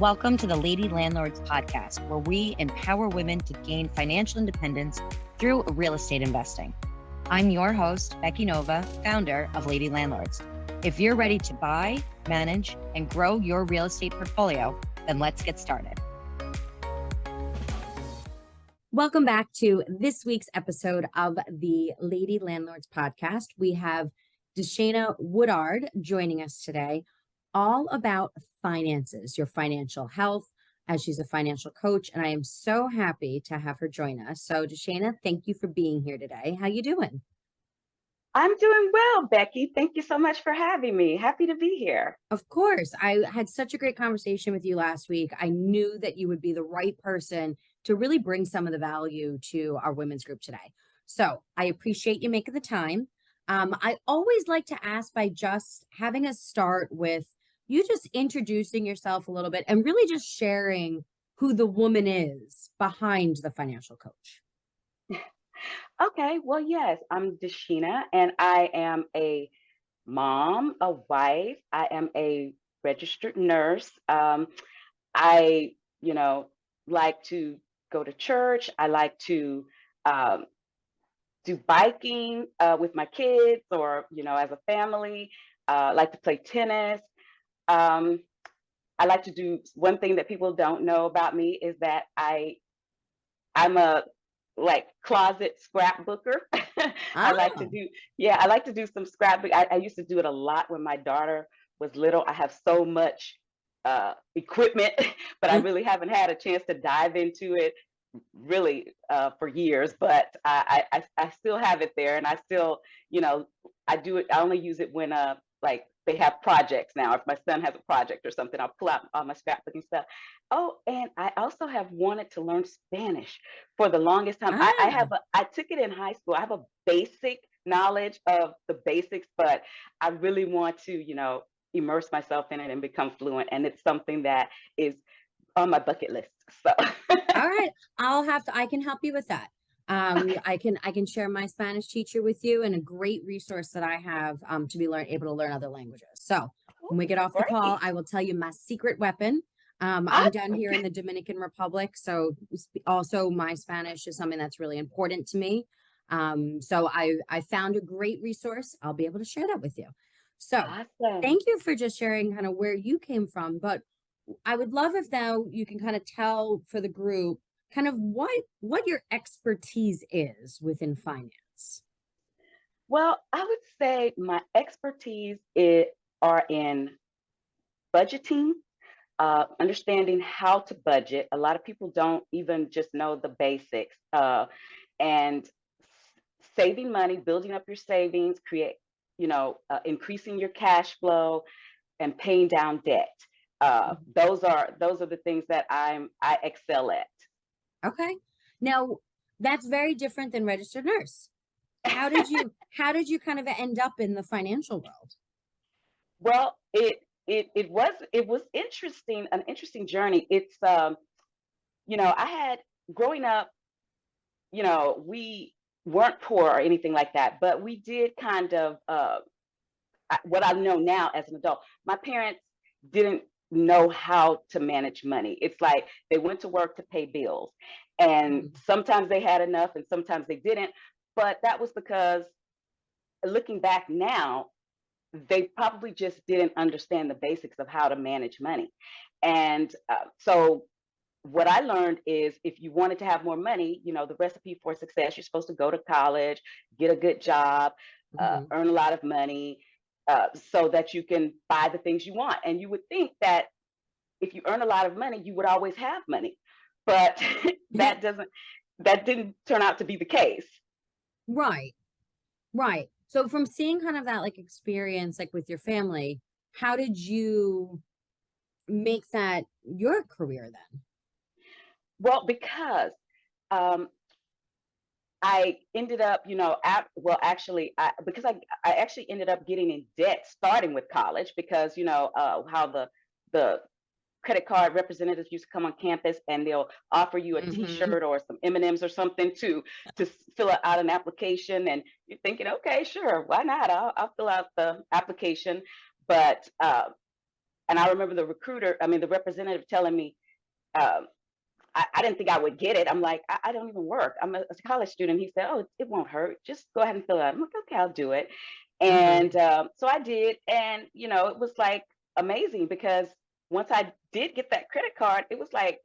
Welcome to the Lady Landlords podcast, where we empower women to gain financial independence through real estate investing. I'm your host, Becky Nova, founder of Lady Landlords. If you're ready to buy, manage, and grow your real estate portfolio, then let's get started. Welcome back to this week's episode of the Lady Landlords podcast. We have DeShena Woodard joining us today, all about finances, your financial health, as she's a financial coach. And I am so happy to have her join us. So DeShena, thank you for being here today. How you doing? I'm doing well, Becky. Thank you so much for having me. Happy to be here. Of course. I had such a great conversation with you last week. I knew that you would be the right person to really bring some of the value to our women's group today. So I appreciate you making the time. I always like to ask by just having us start with you just introducing yourself a little bit and really just sharing who the woman is behind the financial coach. Okay, well, yes, I'm DeShena, and I am a mom, a wife. I am a registered nurse. I, like to go to church. I like to do biking with my kids, or as a family. Like to play tennis. Um, I like to do one thing that people don't know about me is that I'm a closet scrapbooker. I like to do, I like to do some scrapbook. I used to do it a lot when my daughter was little. I have so much equipment, but I really haven't had a chance to dive into it really for years. But I still have it there, and I still, I do it. I only use it when like they have projects now. If my son has a project or something, I'll pull out all my scrapbooking stuff. Oh, and I also have wanted to learn Spanish for the longest time. I took it in high school. I have a basic knowledge of the basics, but I really want to, immerse myself in it and become fluent. And it's something that is on my bucket list. So all right, I can help you with that. I can share my Spanish teacher with you, and a great resource that I have to be able to learn other languages. So when we get off the call, I will tell you my secret weapon. I'm down here in the Dominican Republic, so also my Spanish is something that's really important to me. So I found a great resource. I'll be able to share that with you. So awesome. Thank you for just sharing kind of where you came from. But I would love if now you can kind of tell for the group kind of what your expertise is within finance. Well, I would say my expertise are in budgeting, understanding how to budget. A lot of people don't even just know the basics, and saving money, building up your savings, increasing your cash flow, and paying down debt. Those are the things that I excel at. Okay. Now that's very different than registered nurse. How did you kind of end up in the financial world? Well, it was interesting, an interesting journey. It's I had growing up, we weren't poor or anything like that, but we did kind of what I know now as an adult. My parents didn't know how to manage money. It's like they went to work to pay bills, and sometimes they had enough and sometimes they didn't. But that was because, looking back now, they probably just didn't understand the basics of how to manage money. And so what I learned is, if you wanted to have more money, the recipe for success, you're supposed to go to college, get a good job, earn a lot of money, so that you can buy the things you want. And you would think that if you earn a lot of money, you would always have money, but that didn't turn out to be the case. Right. So from seeing kind of that experience with your family, how did you make that your career then? Well, because I ended up, because I actually ended up getting in debt starting with college, because how the credit card representatives used to come on campus and they'll offer you a T-shirt or some M&Ms or something to fill out an application, and you're thinking, okay, sure, why not? I'll fill out the application, but And I remember the representative telling me, um, I didn't think I would get it. I'm like, I don't even work. I'm a college student. He said, oh, it won't hurt. Just go ahead and fill it out. I'm like, okay, I'll do it. Uh-huh. And so I did. And, it was like amazing because once I did get that credit card, it was like,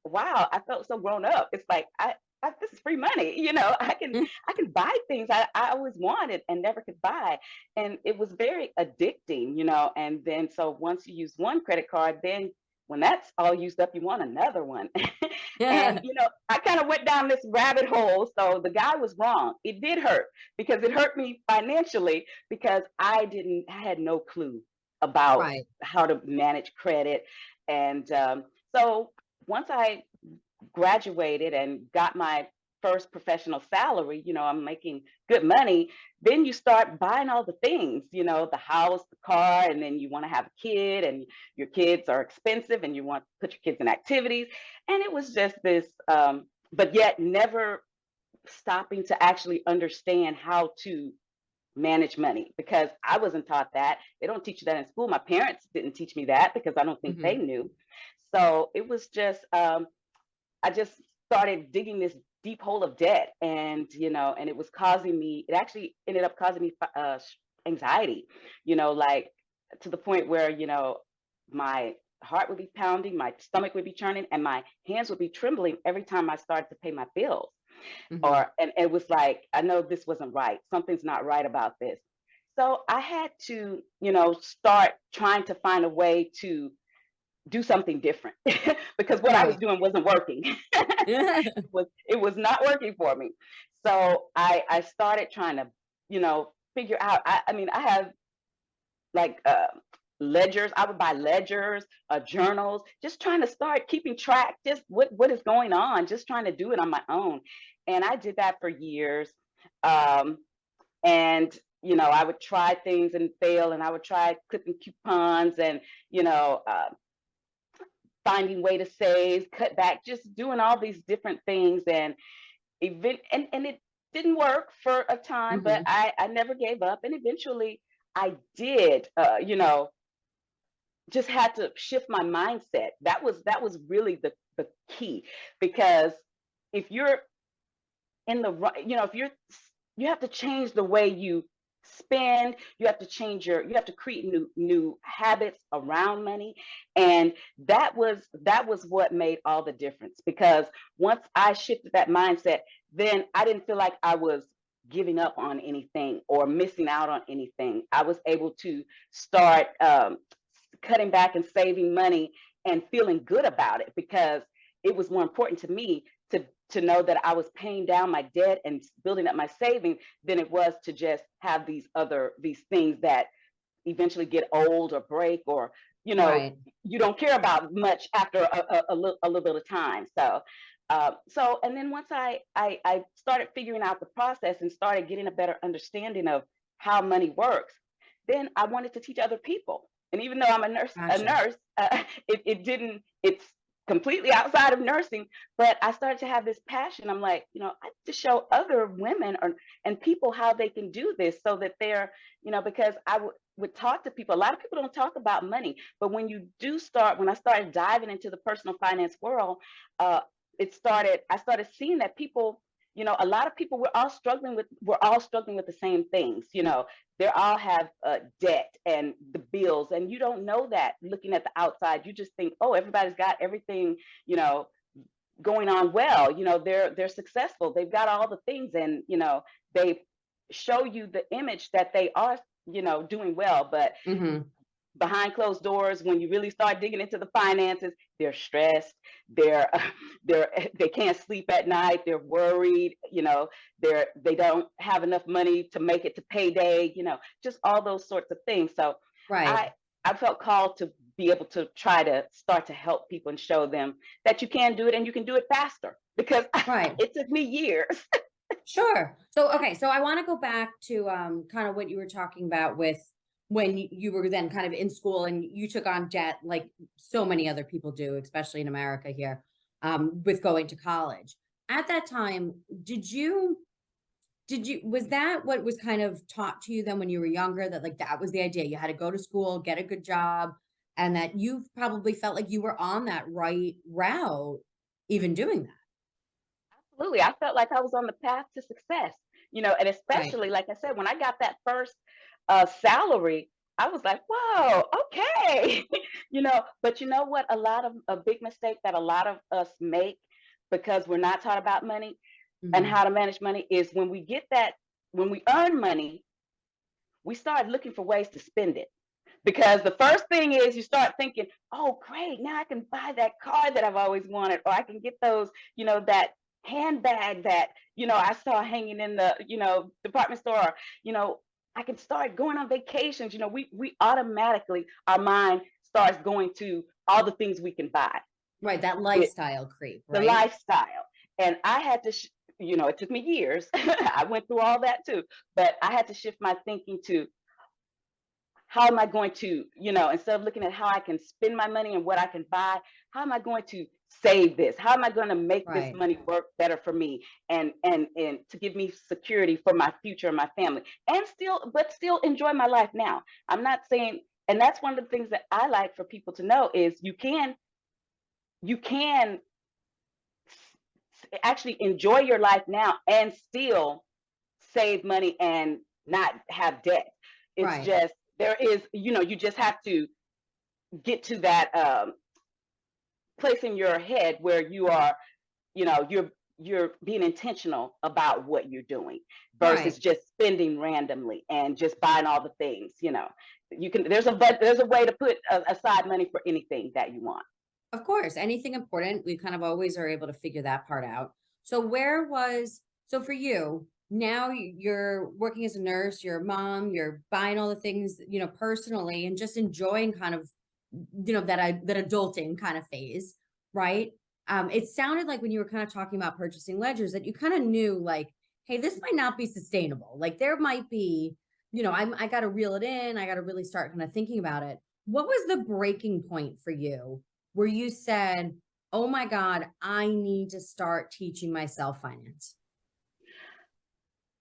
wow, I felt so grown up. It's like, this is free money. I can buy things I always wanted and never could buy. And it was very addicting, and then so once you use one credit card, then when that's all used up, you want another one. And Yeah. I kind of went down this rabbit hole. So the guy was wrong. It did hurt because it hurt me financially because I had no clue about Right. how to manage credit. And so once I graduated and got my first professional salary, I'm making good money, then you start buying all the things, the house, the car, and then you want to have a kid, and your kids are expensive and you want to put your kids in activities. And it was just this, but yet never stopping to actually understand how to manage money because I wasn't taught that. They don't teach you that in school. My parents didn't teach me that because I don't think Hmm. they knew. So it was just, I just started digging this deep hole of debt, and it actually ended up causing me anxiety, like to the point where, my heart would be pounding, my stomach would be churning, and my hands would be trembling every time I started to pay my bills. Hmm. And it was like, I know this wasn't right. Something's not right about this. So I had to, start trying to find a way to do something different because what I was Right. doing wasn't working. Yeah. It was not working for me. So I started trying to, figure out. I mean, I have like ledgers. I would buy ledgers, journals, just trying to start keeping track, just what is going on, just trying to do it on my own. And I did that for years. Um, and I would try things and fail, and I would try clipping coupons and you know uh, finding way to save, cut back, just doing all these different things, and it didn't work for a time, but Hmm. I never gave up, and eventually I did. Just had to shift my mindset. That was really the key, because if you're in the right, if you have to change the way you spend, you have to create new habits around money. And that was what made all the difference, because once I shifted that mindset, then I didn't feel like I was giving up on anything or missing out on anything. I was able to start cutting back and saving money and feeling good about it, because it was more important to me to know that I was paying down my debt and building up my savings than it was to just have these things that eventually get old or break, or you know Right. you don't care about much after a little bit of time. So and then once I started figuring out the process and started getting a better understanding of how money works, then I wanted to teach other people. And even though I'm Gotcha. it didn't. It's completely outside of nursing, but I started to have this passion. I'm like, I need to show other women and people how they can do this, so that they're, because I would talk to people. A lot of people don't talk about money, but when I started diving into the personal finance world, uh, I started seeing that people, a lot of people, we're all struggling with the same things. They all have debt and the bills, and you don't know that looking at the outside. You just think, oh, everybody's got everything, you know, going on well. They're successful. They've got all the things, and they show you the image that they are, doing well. But Hmm. behind closed doors, when you really start digging into the finances, they're stressed. They're they can't sleep at night. They're worried. They don't have enough money to make it to payday. Just all those sorts of things. So Right. I I felt called to be able to try to start to help people and show them that you can do it, and you can do it faster, because Right. it took me years. Sure. So, okay. So I want to go back to kind of what you were talking about with when you were then kind of in school and you took on debt like so many other people do, especially in America here, with going to college. At that time, was that what was kind of taught to you then when you were younger, that like that was the idea? You had to go to school, get a good job, and that you probably felt like you were on that right route, even doing that. Absolutely. I felt like I was on the path to success, and Right. especially, like I said, when I got that first salary, I was like, whoa, okay. But you know what? A big mistake that a lot of us make because we're not taught about money and Hmm. how to manage money is when we earn money, we start looking for ways to spend it. Because the first thing is you start thinking, oh, great, now I can buy that car that I've always wanted, or I can get that handbag that, I saw hanging in the, department store, or, I can start going on vacations. We automatically, our mind starts going to all the things we can buy, Right. That it, lifestyle creep, the right? lifestyle. And I had to, it took me years. I went through all that too, but I had to shift my thinking to how am I going to, instead of looking at how I can spend my money and what I can buy, how am I going to save this? How am I going to make this Right. money work better for me and to give me security for my future and my family and still enjoy my life now. I'm not saying, and that's one of the things that I like for people to know is you can actually enjoy your life now and still save money and not have debt. It's Right. just there is, you just have to get to that place in your head where you are, you're being intentional about what you're doing versus Right. just spending randomly and just buying all the things. You can there's a way to put aside money for anything that you want. Of course, anything important, we kind of always are able to figure that part out. So so for you, now you're working as a nurse, you're a mom, you're buying all the things, personally and just enjoying kind of, that adulting kind of phase, right? It sounded like when you were kind of talking about purchasing ledgers that you kind of knew like, hey, this might not be sustainable. Like there might be, I got to reel it in. I got to really start kind of thinking about it. What was the breaking point for you where you said, "Oh my God, I need to start teaching myself finance"?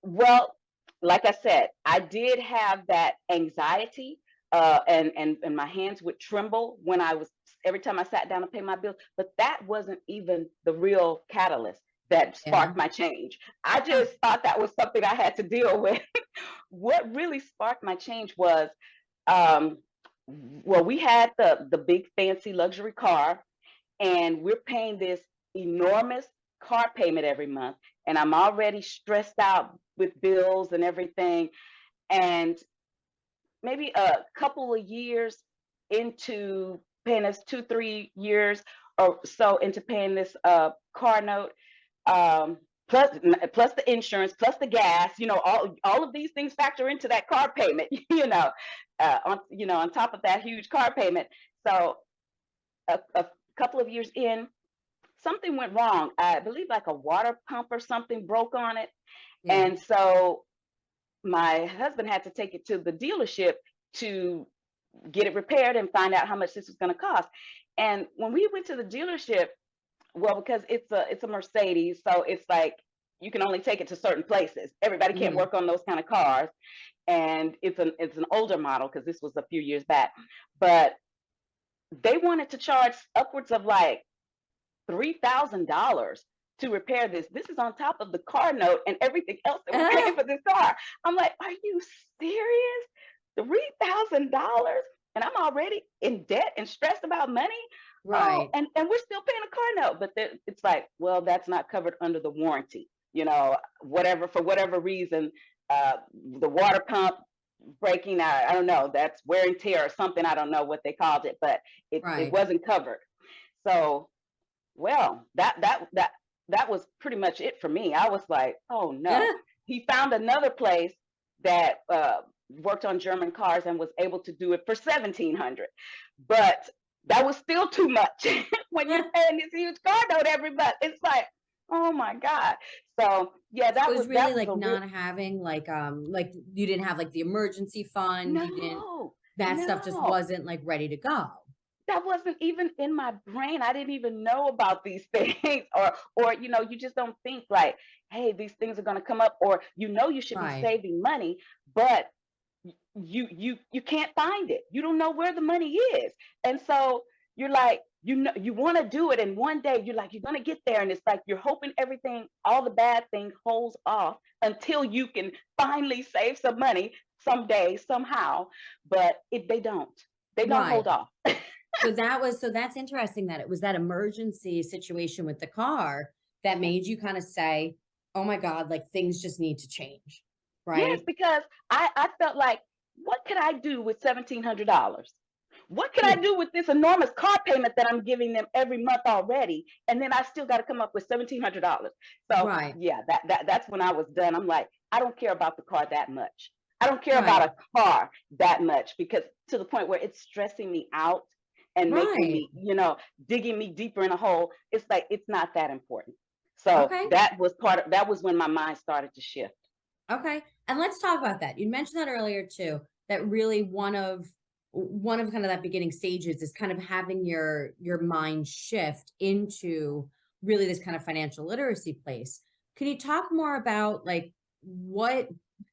Well, like I said, I did have that anxiety, and my hands would tremble when I was every time I sat down to pay my bills. But that wasn't even the real catalyst that Yeah. sparked my change. I just thought that was something I had to deal with. What really sparked my change was, um, well, we had the big fancy luxury car, and we're paying this enormous car payment every month, and I'm already stressed out with bills and everything. And maybe a couple of years into paying this 2 3 years or so into paying this car note, um plus the insurance, plus the gas, all of these things factor into that car payment. On top of that huge car payment. So a couple of years in, something went wrong. I believe like a water pump or something broke on it. Yeah. And so my husband had to take it to the dealership to get it repaired and find out how much this was going to cost. And when we went to the dealership, well, because it's a Mercedes, so it's like you can only take it to certain places. Everybody can't Mhm. work on those kind of cars, and it's an older model because this was a few years back. But they wanted to charge upwards of like $3,000 to repair this. This is on top of the car note and everything else that we're paying Ah, for this car. I'm like, are you serious? $3,000? And I'm already in debt and stressed about money. Oh, right. and we're still paying a car note. But it's like, well, that's not covered under the warranty. Whatever, for whatever reason, the water pump breaking, I don't know, that's wear and tear or something. I don't know what they called it, but it Right. wasn't covered. So, well, that was pretty much it for me. I was like, "Oh no." Ah, He found another place that worked on German cars and was able to do it for 1,700, but that was still too much when you're ah. paying this huge car note every month. It's like, oh my god. So yeah, So that it was was really that was like a real not having like you didn't have like the emergency fund. You didn't no, that stuff just no. wasn't like ready to go. That wasn't even in my brain. I didn't even know about these things, or you just don't think like, hey, these things are going to come up, or you should be Right. saving money, but you can't find it. You don't know where the money is. And so you're like, you want to do it, and one day you're like, you're going to get there, and it's like you're hoping everything, all the bad things holds off until you can finally save some money someday, somehow. But they don't Right. hold off. So that's interesting that it was that emergency situation with the car that made you kind of say, oh my God, like things just need to change. Yes, Right. because I felt like, what could I do with $1,700? What can I do with this enormous car payment that I'm giving them every month already? And then I still got to come up with $1,700. So Right. yeah, that's when I was done. I'm like, I don't care about the car that much. I don't care about Right. a car that much, because to the point where it's stressing me out and making Right. me, digging me deeper in a hole. It's like it's not that important. So Okay. that was when my mind started to shift. Okay. And let's talk about that. You mentioned that earlier too, that really one of kind of that beginning stages is kind of having your mind shift into really this kind of financial literacy place. Can you talk more about like what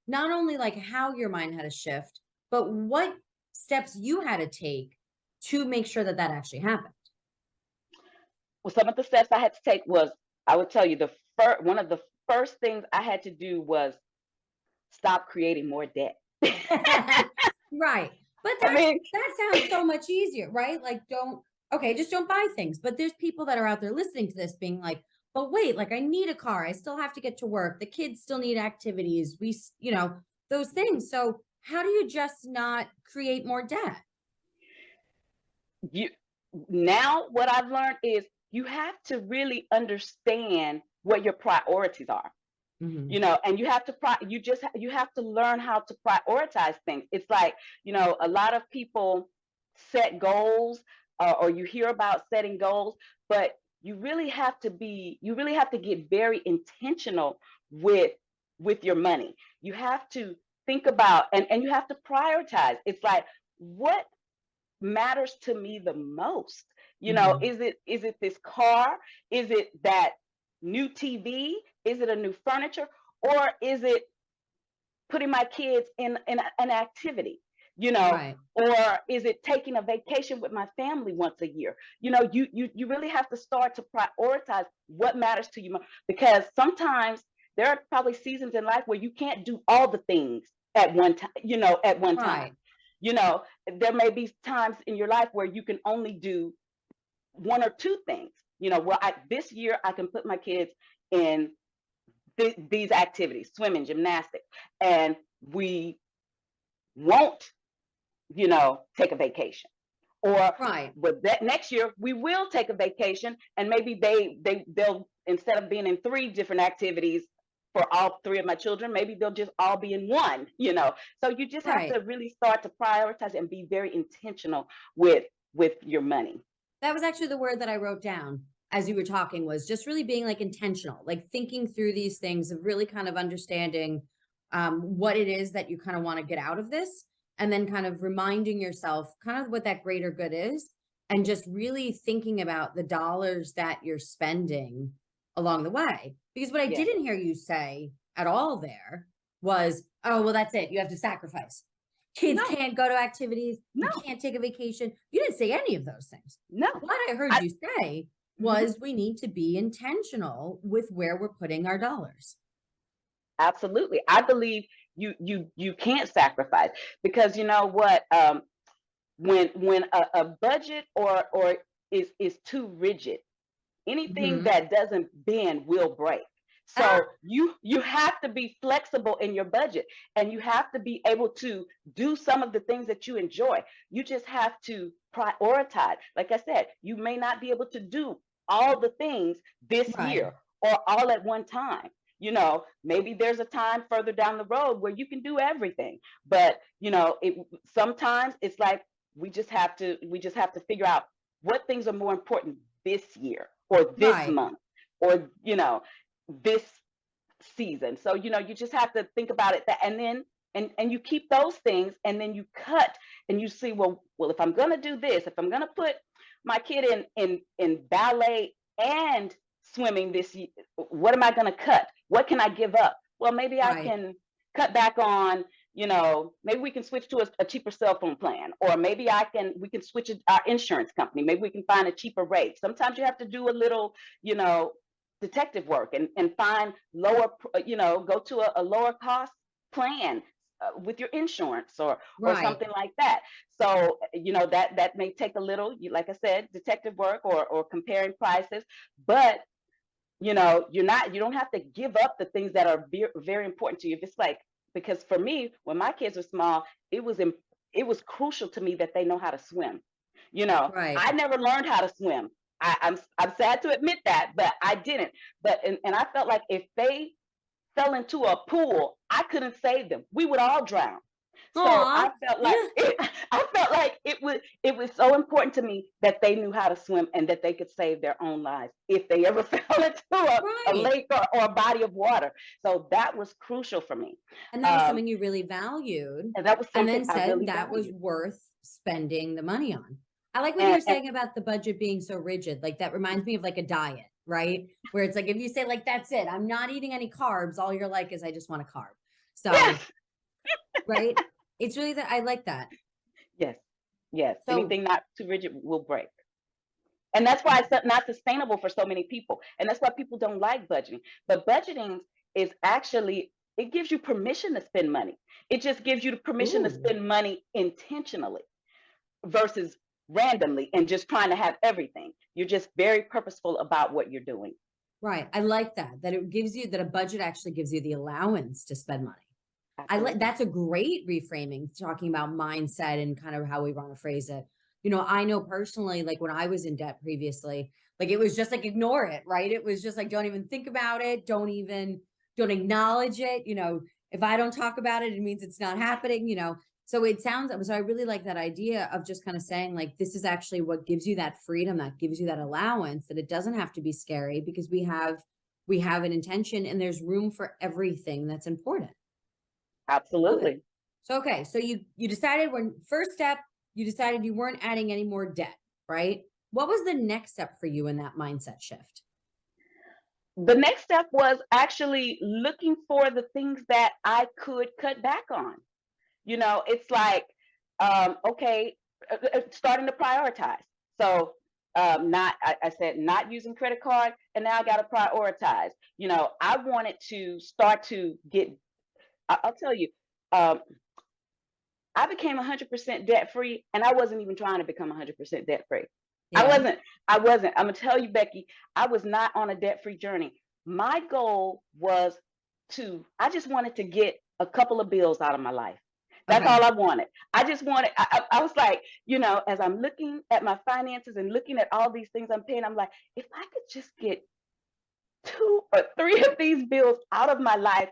not only like how your mind had to shift, but what steps you had to take to make sure that that actually happened? Well, some of the steps I had to take was, I would tell you, one of the first things I had to do was stop creating more debt. Right. But I mean, that sounds so much easier, right? Like don't okay, just don't buy things. But there's people that are out there listening to this being like, "But wait, like I need a car. I still have to get to work. The kids still need activities. Those things." So, how do you just not create more debt? you now what I've learned is you have to really understand what your priorities are. Mhm. And you have to you have to learn how to prioritize things. It's like, a lot of people set goals, or you hear about setting goals, but you really have to get very intentional with your money. You have to think about, and you have to prioritize. It's like, what matters to me the most? Mhm. Is it this car? Is it that new TV? Is it a new furniture? Or is it putting my kids in an activity? Right. Or is it taking a vacation with my family once a year? You really have to start to prioritize what matters to you, because sometimes there are probably seasons in life where you can't do all the things at one time, at one time. Right. You know, there may be times in your life where you can only do one or two things. Well, this year I can put my kids in these activities, swimming, gymnastics, and we won't, take a vacation. Or, Right. but that next year we will take a vacation, and maybe they'll, instead of being in three different activities for all three of my children, maybe they'll just all be in one. So you just have Right. to really start to prioritize and be very intentional with your money. That was actually the word that I wrote down as you were talking was just really being like intentional, like thinking through these things of really kind of understanding what it is that you kind of want to get out of this. And then kind of reminding yourself kind of what that greater good is. And just really thinking about the dollars that you're spending along the way. Because what I Yes. didn't hear you say at all there was, oh, well, that's it. You have to sacrifice. Kids No, can't go to activities. You no, can't take a vacation. You didn't say any of those things. no. What I heard I, you say mhm. was we need to be intentional with where we're putting our dollars. Absolutely. I believe you can't sacrifice, because you know what, when a budget or is too rigid, anything Mhm. that doesn't bend will break. Ah, So you have to be flexible in your budget, and you have to be able to do some of the things that you enjoy. You just have to prioritize. Like I said, you may not be able to do all the things this right, year or all at one time. Maybe there's a time further down the road where you can do everything. But sometimes it's like we just have to figure out what things are more important this year or this right, month or this season. So you just have to think about it, and then and you keep those things, and then you cut, and you see, well, if I'm going to do this, if I'm going to put my kid in ballet and swimming this year, what am I going to cut? What can I give up? Well, maybe I right. can cut back on maybe we can switch to a cheaper cell phone plan, or maybe we can switch our insurance company. Maybe we can find a cheaper rate. Sometimes you have to do a little, detective work and find lower, go to a lower cost plan with your insurance or Right. something like that. So, that may take a little, like I said, detective work or comparing prices, but you don't have to give up the things that are very important to you. If it's like, because for me, when my kids were small, it was crucial to me that they know how to swim. Right. I never learned how to swim. I'm sad to admit that, but I didn't. And I felt like if they fell into a pool, I couldn't save them. We would all drown. So Aw. I felt like it was so important to me that they knew how to swim and that they could save their own lives if they ever fell into a Right. lake or a body of water. So that was crucial for me. And that was something you really valued, And that was and something then I said really that was valued. worth spending the money on. I like what you were And saying about the budget being so rigid. Like that reminds me of like a diet, right? Where it's like if you say like that's it, I'm not eating any carbs, all you're like is I just want a carb. So, yes, right? It's really that I like that. yes, yes. So, Anything not too rigid will break. And that's why it's not sustainable for so many people. And that's why people don't like budgeting. But budgeting is actually, it gives you permission to spend money. It just gives you the permission to ooh, spend money intentionally versus randomly and just trying to have everything. You're just very purposeful about what you're doing. right. I like that. That it gives you that a budget actually gives you the allowance to spend money. I like Absolutely. that's a great reframing, talking about mindset and kind of how we want to phrase it. I know personally, like when I was in debt previously, like it was just like ignore it, right? It was just like don't even think about it, don't acknowledge it. If I don't talk about it, it means it's not happening. So so I really like that idea of just kind of saying like this is actually what gives you that freedom, that gives you that allowance, that it doesn't have to be scary because we have an intention and there's room for everything that's important. Love it. Absolutely. So okay, so you decided when first step, you decided you weren't adding any more debt, right? What was the next step for you in that mindset shift? The next step was actually looking for the things that I could cut back on. It's like, okay, starting to prioritize. So, I said not using credit card, and now I got to prioritize. I wanted to start to get. I'll tell you, um, I became 100% debt free, and I wasn't even trying to become 100% debt free. I Yeah. wasn't. I wasn't. I'm gonna tell you, Becky, I was not on a debt free journey. My goal was I just wanted to get a couple of bills out of my life. That's Okay. all I wanted. I just wanted, I was like, as I'm looking at my finances and looking at all these things I'm paying, I'm like, if I could just get two or three of these bills out of my life,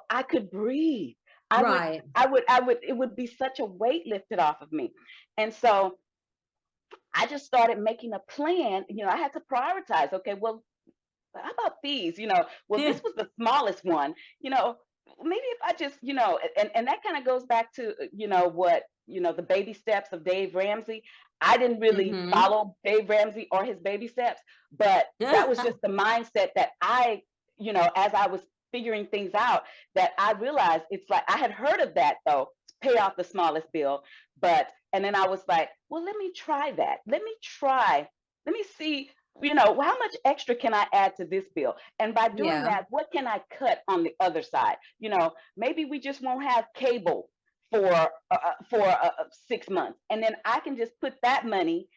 I could breathe. Right. It would be such a weight lifted off of me. And so I just started making a plan. I had to prioritize. Okay, well, how about these? Well, Yeah. this was the smallest one. Maybe if I just, and that kind of goes back to, what, the baby steps of Dave Ramsey. I didn't really Mm-hmm. follow Dave Ramsey or his baby steps, but that was just the mindset that as I was figuring things out, that I realized it's like I had heard of that though, pay off the smallest bill. And then I was like, well, let me try that. Let me see how much extra can I add to this bill? And by doing Yeah. that, what can I cut on the other side? Maybe we just won't have cable for 6 months, and then I can just put that money,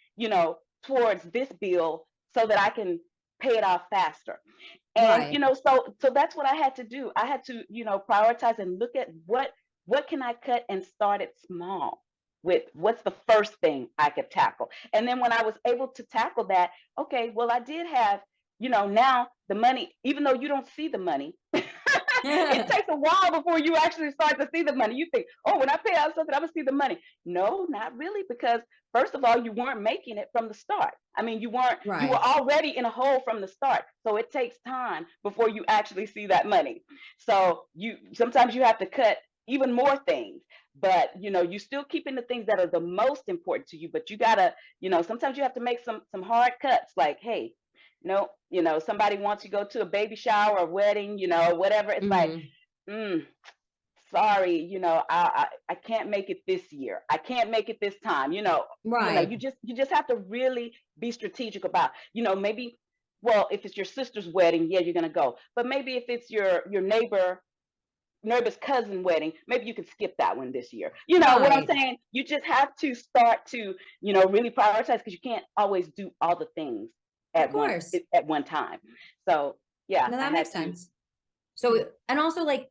towards this bill so that I can pay it off faster. And Right. so that's what I had to do. I had to, prioritize and look at what can I cut and start it small with what's the first thing I could tackle. And then when I was able to tackle that, okay, well, I did have, now the money, even though you don't see the money, it takes a while before you actually start to see the money. You think, oh, when I pay out something, I'm gonna see the money. No, not really, because first of all, you weren't making it from the start. I mean, you were Right. already in a hole from the start. So it takes time before you actually see that money. So sometimes you have to cut even more things, but you still keeping the things that are the most important to you, but you gotta, sometimes you have to make some hard cuts, like, hey, no, somebody wants you to go to a baby shower or wedding, whatever. It's like, Mm-hmm. mm, sorry, I can't make it this year. I can't make it this time. Right. You just have to really be strategic about, maybe, well, if it's your sister's wedding, yeah, you're gonna go. But maybe if it's your neighbor's cousin wedding, maybe you can skip that one this year. You know what I'm Right. saying? You just have to start to, really prioritize, because you can't always do all the things Of at one course. at one time. So yeah, No, I that had makes to. sense. So, and also like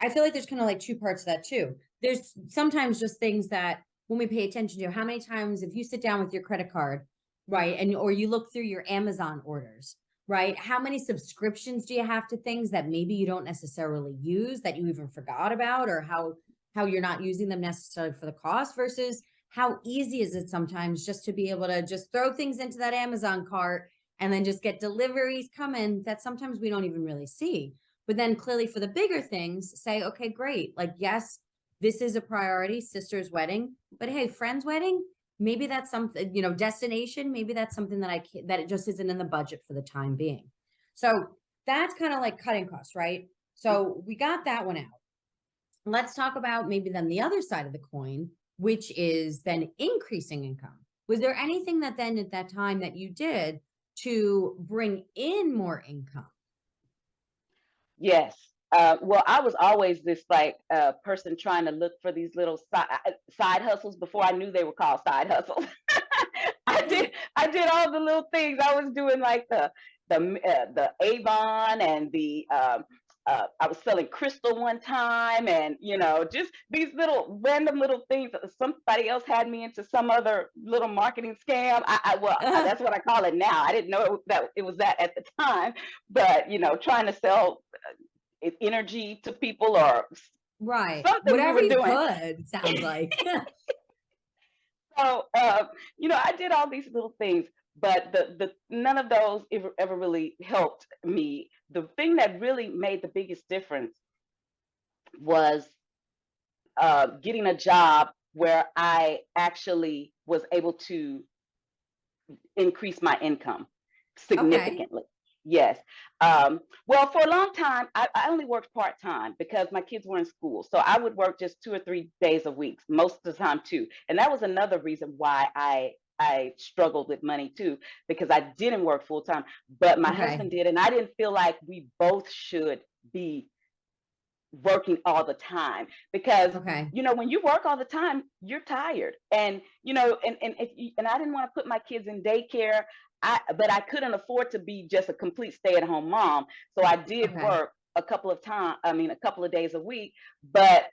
I feel like there's kind of like two parts to that too. There's sometimes just things that when we pay attention to, how many times if you sit down with your credit card, right, and or you look through your Amazon orders, right? How many subscriptions do you have to things that maybe you don't necessarily use that you even forgot about, or how you're not using them necessarily for the cost versus how easy is it sometimes just to be able to just throw things into that Amazon cart and then just get deliveries coming that sometimes we don't even really see. But then clearly for the bigger things, say, okay, great. Like, yes, this is a priority, sister's wedding, but hey, friend's wedding, maybe that's something, destination, maybe that's something that that it just isn't in the budget for the time being. So that's kind of like cutting costs, right? So we got that one out. Let's talk about maybe then the other side of the coin, which is then increasing income. Was there anything that then at that time that you did to bring in more income? Yes. Well, I was always this like person trying to look for these little side hustles before I knew they were called side hustles. I did all the little things. I was doing like the Avon and the I was selling crystal one time, and just these little random little things. Somebody else had me into some other little marketing scam. Well, that's what I call it now. I didn't know that it was that at the time, but trying to sell energy to people or Right. something we Whatever were you doing. could, sounds like. So, I did all these little things, but the none of those ever really helped me. The thing that really made the biggest difference was getting a job where I actually was able to increase my income Okay. significantly. Yes. Well, for a long time, I only worked part time because my kids were in school. So I would work just 2 or 3 days a week, most of the time too. And that was another reason why I struggled with money too, because I didn't work full time, but my Okay. husband did, and I didn't feel like we both should be working all the time, because Okay. when you work all the time, you're tired, and and I didn't want to put my kids in daycare. But I couldn't afford to be just a complete stay-at-home mom, so I did Okay. work a couple of days a week. But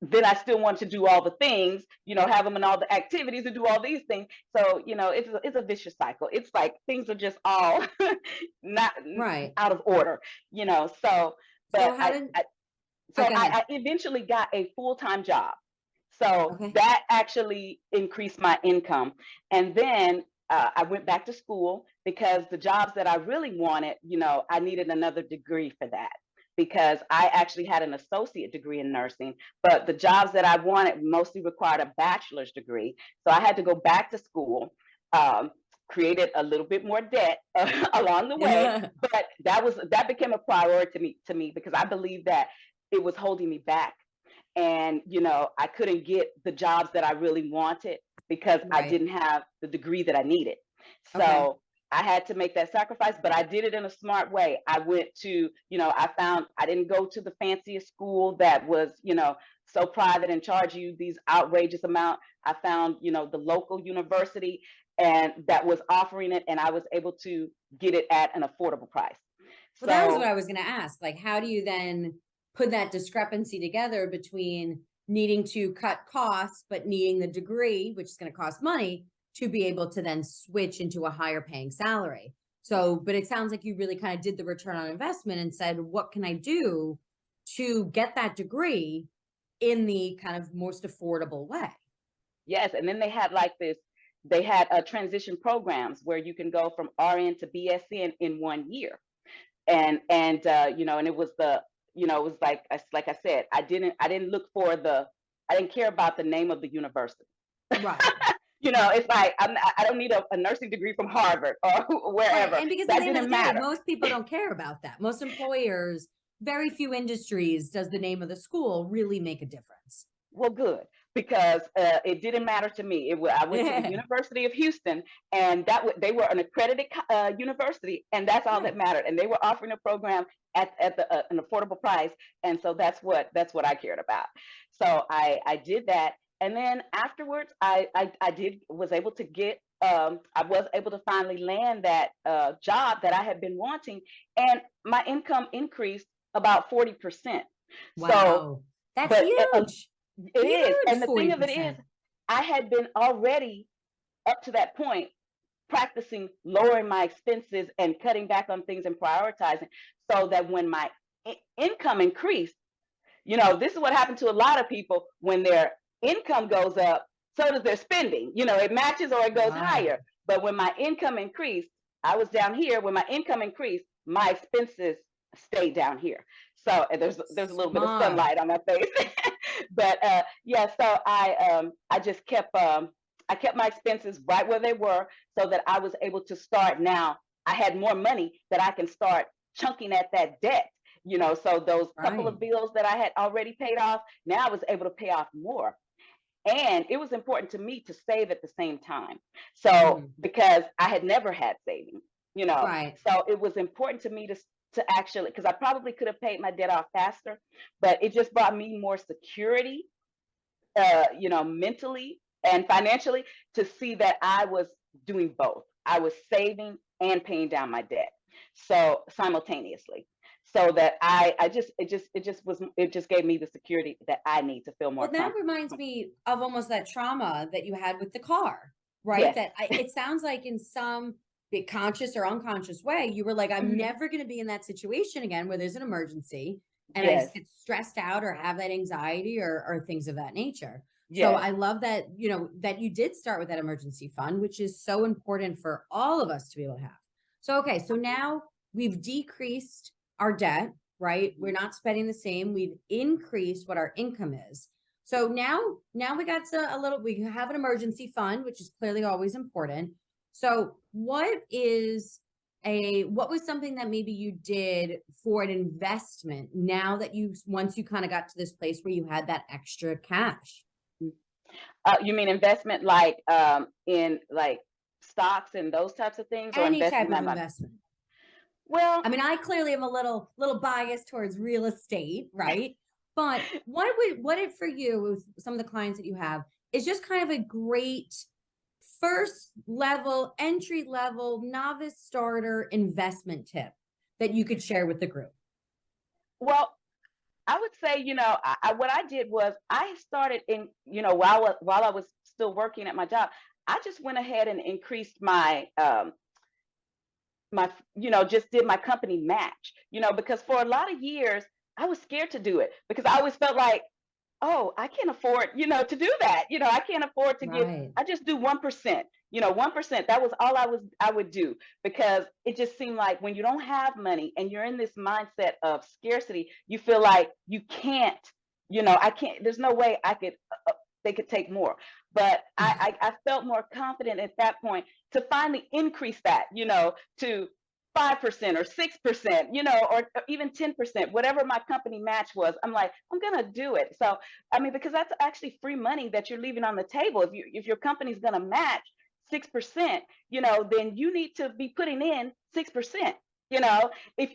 then I still want to do all the things, have them in all the activities and do all these things. So it's a vicious cycle. It's like things are just all not Right. out of order, so. So But how did so go ahead. I eventually got a full-time job. So Okay. that actually increased my income. And then I went back to school because the jobs that I really wanted, I needed another degree for that, because I actually had an associate degree in nursing, but the jobs that I wanted mostly required a bachelor's degree. So I had to go back to school. Created a little bit more debt along the way, but that became a priority to me because I believe that it was holding me back, and I couldn't get the jobs that I really wanted because I Right. didn't have the degree that I needed. Okay. So I had to make that sacrifice, but I did it in a smart way. I went to, I didn't go to the fanciest school that was, so private and charge you these outrageous amount. I found, the local university and that was offering it, and I was able to get it at an affordable price. Well, that was what So I was going to ask. Like, how do you then put that discrepancy together between needing to cut costs, but needing the degree, which is going to cost money, to be able to then switch into a higher paying salary? So, but it sounds like you really kind of did the return on investment and said, what can I do to get that degree in the kind of most affordable way? yes, and then they had transition programs where you can go from RN to BSN in 1 year. And it was it was like I said, I didn't look for I didn't care about the name of the university. Right. It's like I don't need a nursing degree from Harvard or Right. wherever. And because at That the end of didn't the day, matter. most people don't care about that. Most employers very few industries does the name of the school really make a difference. Well, good, because it didn't matter to me. I went to the University of Houston, and they were an accredited university, and that's all that Right. mattered. And they were offering a program an affordable price, and so that's what I cared about. So I did that, and then afterwards, was able to get. I was able to finally land that job that I had been wanting, and my income increased about 40%. So, Wow. That's but huge. it is. Huge And the thing of it is, 40%. I had been already up to that point practicing lowering my expenses and cutting back on things and prioritizing, so that when my income increased, this is what happened to a lot of people. When their income goes up, so does their spending. It matches or it goes Right. higher. But when my income increased, I was down here. When my income increased, my expenses stayed down here. So and there's a little bit of Smart. sunlight on my face. But yeah, so I just kept my expenses right where they were, so that I was able to start. Now I had more money that I can start chunking at that debt. So those couple Right. of bills that I had already paid off, now I was able to pay off more. And it was important to me to save at the same time. So Mhm. because I had never had savings, Right. so it was important to me to actually, because I probably could have paid my debt off faster, but it just brought me more security, mentally and financially, to see that I was doing both. I was saving and paying down my debt, so simultaneously, so that it just gave me the security that I need to feel more Well, that comfortable. reminds me of almost that trauma that you had with the car, right? Yes. That it sounds like in some big conscious or unconscious way, you were like, I'm Mhm. never going to be in that situation again where there's an emergency and I Yes. just get stressed out or have that anxiety or things of that nature. So Yes. I love that, that you did start with that emergency fund, which is so important for all of us to be able to have. So, okay. So now we've decreased our debt, right? We're Mhm. not spending the same. We've increased what our income is. So now we got to a little, we have an emergency fund, which is clearly always important. So what was something that maybe you did for an investment now that once you kind of got to this place where you had that extra cash? You mean investment, like in like stocks and those types of things, or Any type investment of in my investment. well, I mean, I clearly am a little biased towards real estate, right? But what it for you with some of the clients that you have is just kind of a great first level, entry level, novice starter investment tip that you could share with the group. well, I would say, what I did was I started in, while I was still working at my job, I just went ahead and increased just did my company match, because for a lot of years I was scared to do it, because I always felt like, oh, I can't afford, to do that. I can't afford to give, Right. I just do 1%, 1%. That was all I would do, because it just seemed like when you don't have money and you're in this mindset of scarcity, you feel like you can't, I can't, there's no way they could take more. But I felt more confident at that point to finally increase that, to 5% or 6%, or even 10%, whatever my company match was. I'm like, I'm gonna do it. So I mean, because that's actually free money that you're leaving on the table. If your company's gonna match 6%, then you need to be putting in 6%. If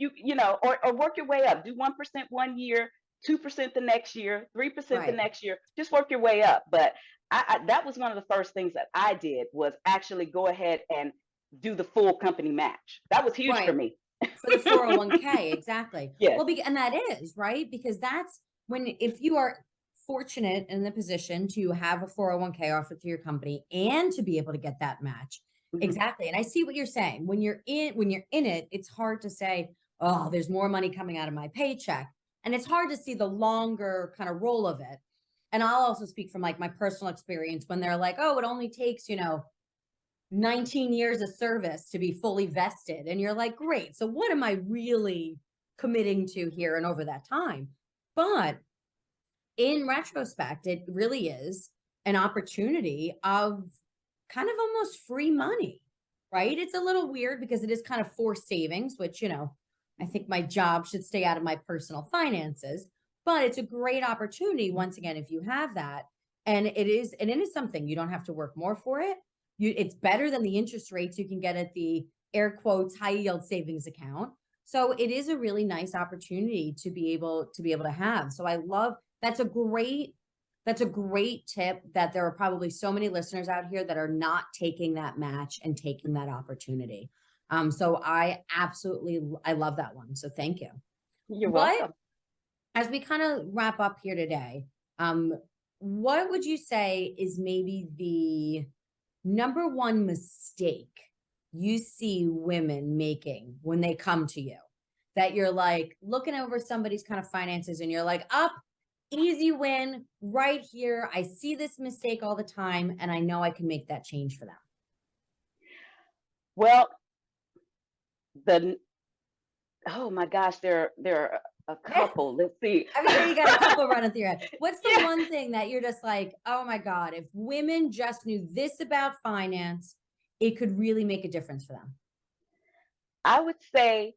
or work your way up. Do 1% one year, 2% the next year, 3% the Right. next year. Just work your way up. But that was one of the first things that I did, was actually go ahead and do the full company match. That was huge for Right. me. For the 401k, exactly. Yes. Well, and that is right because that's if you are fortunate in the position to have a 401k offered to your company and to be able to get that match. Mhm. Exactly. And I see what you're saying. When you're in it, it's hard to say, oh, there's more money coming out of my paycheck. And it's hard to see the longer kind of role of it. And I'll also speak from like my personal experience when they're like, oh, it only takes, 19 years of service to be fully vested. And you're like, great. So what am I really committing to here and over that time? But in retrospect, it really is an opportunity of kind of almost free money, right? It's a little weird because it is kind of forced savings, which, I think my job should stay out of my personal finances. But it's a great opportunity, once again, if you have that. And it is something you don't have to work more for it. It's better than the interest rates you can get at the air quotes high yield savings account. So it is a really nice opportunity to be able to have. So I love, that's a great tip, that there are probably so many listeners out here that are not taking that match and taking that opportunity. So I love that one. So thank you. You're welcome. As we kind of wrap up here today, what would you say is maybe the number one mistake you see women making when they come to you, that you're like looking over somebody's kind of finances and you're like, up, easy win right here. I see this mistake all the time and I know I can make that change for them? Well, oh my gosh, there are a couple. Let's see. I'm sure you got a couple running through your head. What's the one thing that you're just like, oh my God, if women just knew this about finance, it could really make a difference for them? I would say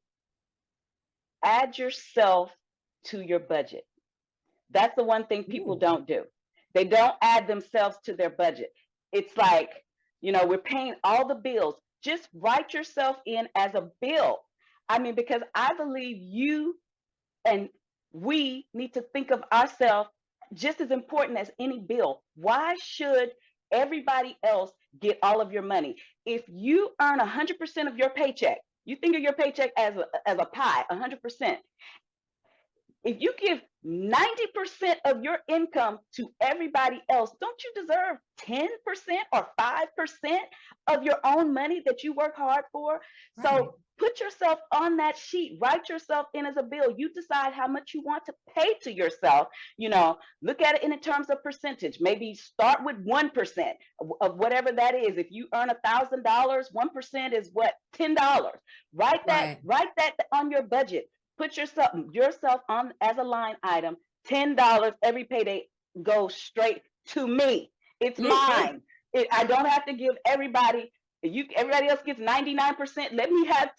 add yourself to your budget. That's the one thing people don't do. They don't add themselves to their budget. It's like, we're paying all the bills. Just write yourself in as a bill. I mean, because I believe you and we need to think of ourselves just as important as any bill. Why should everybody else get all of your money? If you earn 100% of your paycheck, you think of your paycheck as a pie, 100%. If you give 90% of your income to everybody else, don't you deserve 10% or 5% of your own money that you work hard for? Right. So put yourself on that sheet, write yourself in as a bill. You decide how much you want to pay to yourself. Look at it in terms of percentage. Maybe start with 1% of whatever that is. If you earn $1,000, 1% is what? $10. Write that on your budget. Put yourself on as a line item. $10 every payday goes straight to me. It's mine. I don't have to give everybody. Everybody else gets 99%. Let me have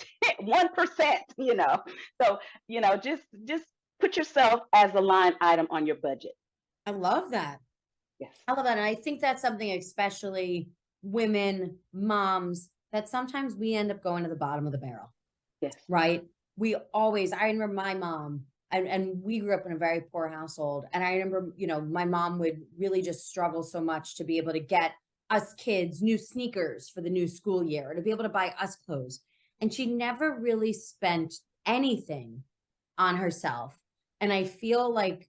1%. So just put yourself as a line item on your budget. I love that. Yes, I love that, and I think that's something, especially women, moms, that sometimes we end up going to the bottom of the barrel. Yes, right. I remember my mom, and we grew up in a very poor household. And I remember, my mom would really just struggle so much to be able to get us kids new sneakers for the new school year, or to be able to buy us clothes. And she never really spent anything on herself. And I feel like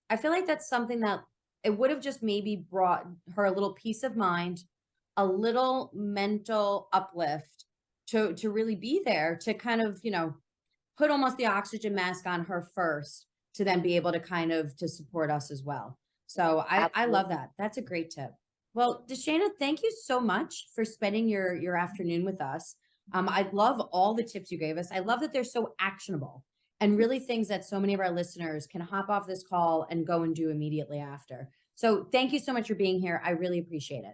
that's something that it would have just maybe brought her a little peace of mind, a little mental uplift to really be there to kind of, put almost the oxygen mask on her first, to then be able to kind of to support us as well. So I love that. That's a great tip. Well, DeShena, thank you so much for spending your afternoon with us. I love all the tips you gave us. I love that they're so actionable and really things that so many of our listeners can hop off this call and go and do immediately after. So thank you so much for being here. I really appreciate it.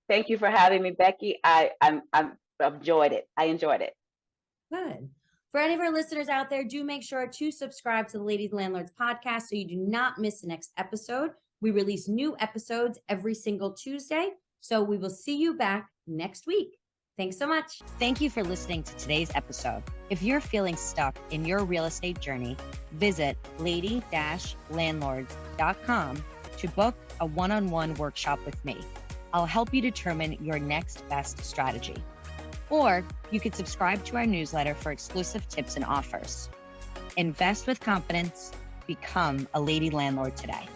Thank you for having me, Becky. I enjoyed it. I enjoyed it. Good. For any of our listeners out there, do make sure to subscribe to the Ladies Landlords podcast so you do not miss the next episode. We release new episodes every single Tuesday. So we will see you back next week. Thanks so much. Thank you for listening to today's episode. If you're feeling stuck in your real estate journey, visit lady-landlords.com to book a one-on-one workshop with me. I'll help you determine your next best strategy. Or you could subscribe to our newsletter for exclusive tips and offers. Invest with confidence. Become a lady landlord today.